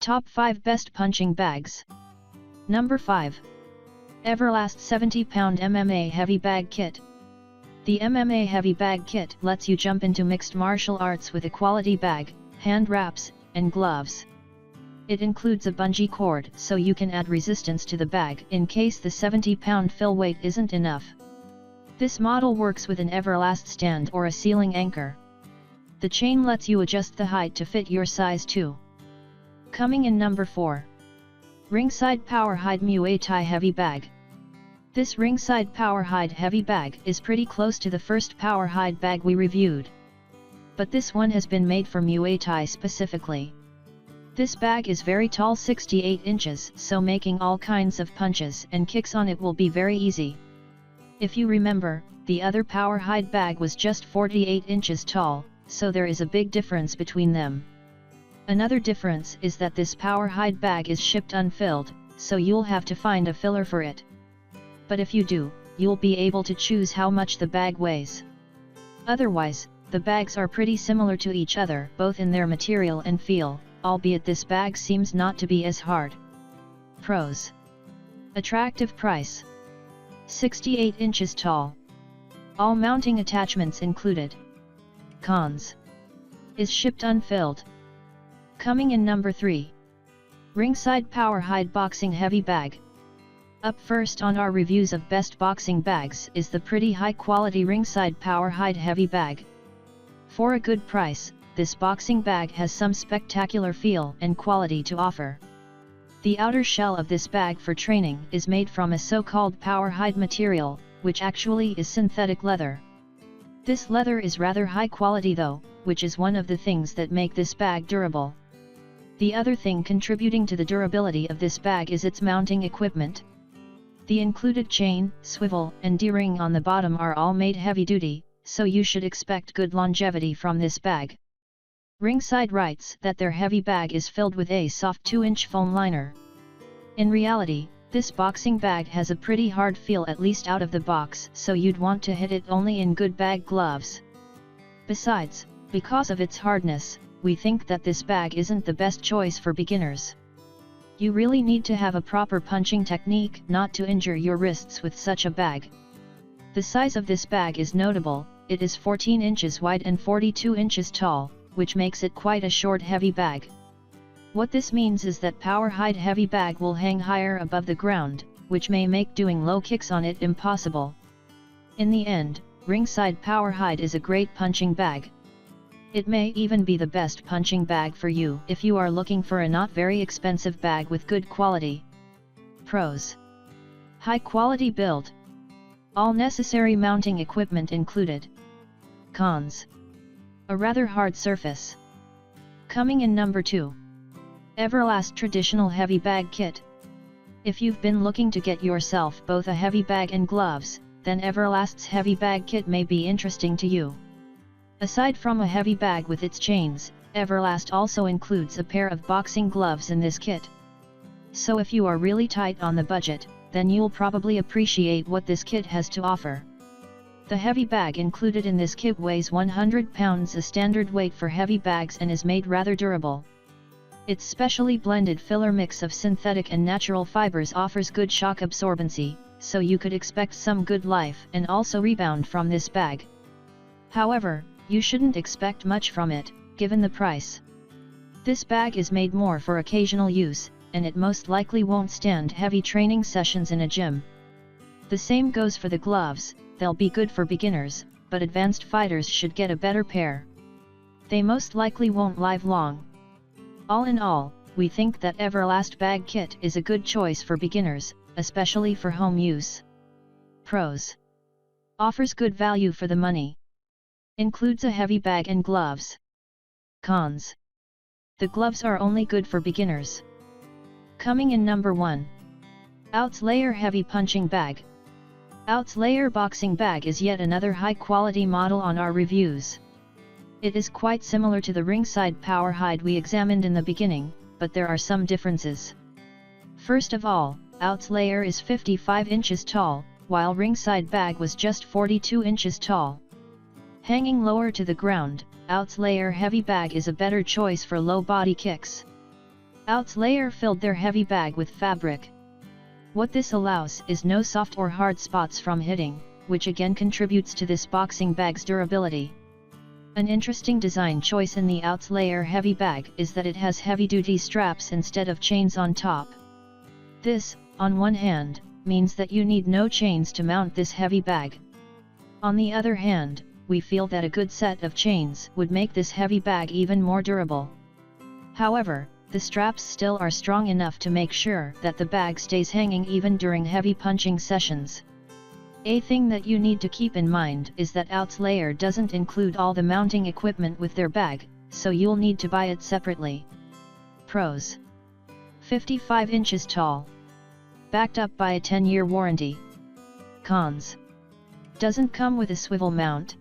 Top 5 Best Punching Bags. Number 5. Everlast 70-pound MMA Heavy Bag Kit. The MMA Heavy Bag Kit lets you jump into mixed martial arts with a quality bag, hand wraps, and gloves. It includes a bungee cord so you can add resistance to the bag in case the 70-pound fill weight isn't enough. This model works with an Everlast stand or a ceiling anchor. The chain lets you adjust the height to fit your size too. Coming in number 4. Ringside Powerhide Muay Thai Heavy Bag. This Ringside Powerhide Heavy Bag is pretty close to the first Powerhide bag we reviewed. But this one has been made for Muay Thai specifically. This bag is very tall, 68 inches, so making all kinds of punches and kicks on it will be very easy. If you remember, the other Powerhide bag was just 48 inches tall, so there is a big difference between them. Another difference is that this Powerhide bag is shipped unfilled, so you'll have to find a filler for it. But if you do, you'll be able to choose how much the bag weighs. Otherwise, the bags are pretty similar to each other, both in their material and feel, albeit this bag seems not to be as hard. Pros. Attractive price. 68 inches tall. All mounting attachments included. Cons. Is shipped unfilled. Coming in number 3. Ringside Powerhide Boxing Heavy Bag. Up first on our reviews of best boxing bags is the pretty high quality Ringside Powerhide Heavy Bag. For a good price, this boxing bag has some spectacular feel and quality to offer. The outer shell of this bag for training is made from a so-called Powerhide material, which actually is synthetic leather. This leather is rather high quality though, which is one of the things that make this bag durable. The other thing contributing to the durability of this bag is its mounting equipment. The included chain, swivel, and D-ring on the bottom are all made heavy-duty, so you should expect good longevity from this bag. Ringside writes that their heavy bag is filled with a soft 2-inch foam liner. In reality, this boxing bag has a pretty hard feel, at least out of the box, so you'd want to hit it only in good bag gloves. Besides, because of its hardness, we think that this bag isn't the best choice for beginners. You really need to have a proper punching technique not to injure your wrists with such a bag. The size of this bag is notable. It is 14 inches wide and 42 inches tall, which makes it quite a short heavy bag. What this means is that Powerhide Heavy Bag will hang higher above the ground, which may make doing low kicks on it impossible. In the end, Ringside Powerhide is a great punching bag. It may even be the best punching bag for you if you are looking for a not very expensive bag with good quality. Pros. High quality build. All necessary mounting equipment included. Cons. A rather hard surface. Coming in number 2. Everlast Traditional Heavy Bag Kit. If you've been looking to get yourself both a heavy bag and gloves, then Everlast's Heavy Bag Kit may be interesting to you. Aside from a heavy bag with its chains, Everlast also includes a pair of boxing gloves in this kit. So if you are really tight on the budget, then you'll probably appreciate what this kit has to offer. The heavy bag included in this kit weighs 100 pounds, a standard weight for heavy bags, and is made rather durable. Its specially blended filler mix of synthetic and natural fibers offers good shock absorbency, so you could expect some good life and also rebound from this bag. However, you shouldn't expect much from it, given the price. This bag is made more for occasional use, and it most likely won't stand heavy training sessions in a gym. The same goes for the gloves. They'll be good for beginners, but advanced fighters should get a better pair. They most likely won't live long. All in all, we think that Everlast Bag Kit is a good choice for beginners, especially for home use. Pros. Offers good value for the money. Includes a heavy bag and gloves. Cons. The gloves are only good for beginners. Coming in number 1. Outslayer Heavy Punching Bag. Outslayer Boxing Bag is yet another high-quality model on our reviews. It is quite similar to the Ringside Powerhide we examined in the beginning, but there are some differences. First of all, Outslayer is 55 inches tall, while Ringside Bag was just 42 inches tall. Hanging lower to the ground, Outslayer Heavy Bag is a better choice for low body kicks. Outslayer filled their heavy bag with fabric. What this allows is no soft or hard spots from hitting, which again contributes to this boxing bag's durability. An interesting design choice in the Outslayer heavy bag is that it has heavy-duty straps instead of chains on top. This, on one hand, means that you need no chains to mount this heavy bag. On the other hand, we feel that a good set of chains would make this heavy bag even more durable. However, the straps still are strong enough to make sure that the bag stays hanging even during heavy punching sessions. A thing that you need to keep in mind is that Outslayer doesn't include all the mounting equipment with their bag, so you'll need to buy it separately. Pros: 55 inches tall. Backed up by a 10-year warranty. Cons: doesn't come with a swivel mount.